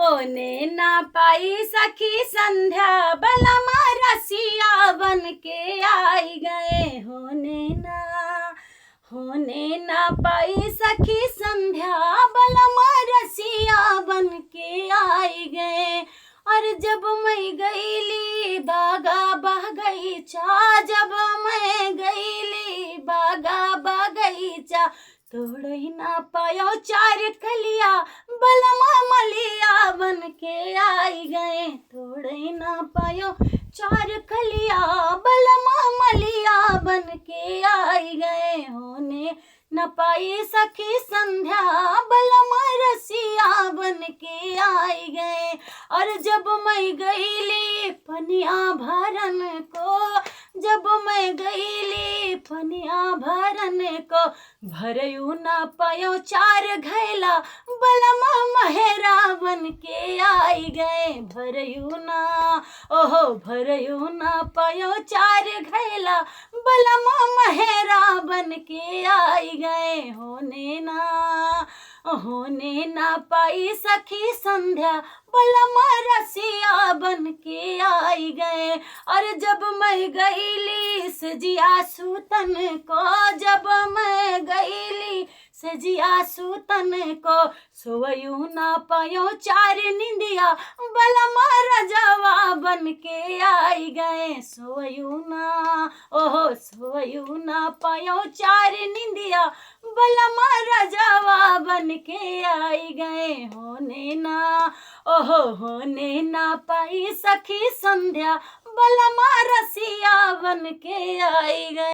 होने ना पाई सखी संध्या बलमा रसिया बन के आई गए। होने ना पाई सखी संध्या बलमा रसिया बन के आई गए। और जब मैं गईली बागा बगीचा, जब मैं गईली बागा बगीचा, तोड़ ही ना पायो चार कलिया बलमा मलिया बन के आई गए। तोड़ ही ना पायो चार कलिया बलमा मलिया बन के आई गए। होने न पाई सखी संध्या बलमा रसिया बन के आई गए। और जब मैं गईली पनिया भरन को, जब मैं गईली पनिया भरन को, भरयू ना पायो चार घैला बलमा महेरा बन के आई गए। भरयू ना पायो चार घैला बलमा महेरा बन के आई गए। होने ना पाई सखी संध्या बलमा रसिया बन के आई गए। और जब मैं गईली सजिया सूतन को, जब मैं गईली सजिया सूतन को, सोयू ना पायो चार निंदिया बलमा रजवा बन के आई गए। सोयू ना पायो चार निंदिया बलमा रजवा बन के आई गए। होने ना पाई सखी संध्या बलमा रसिया बन के आई गए।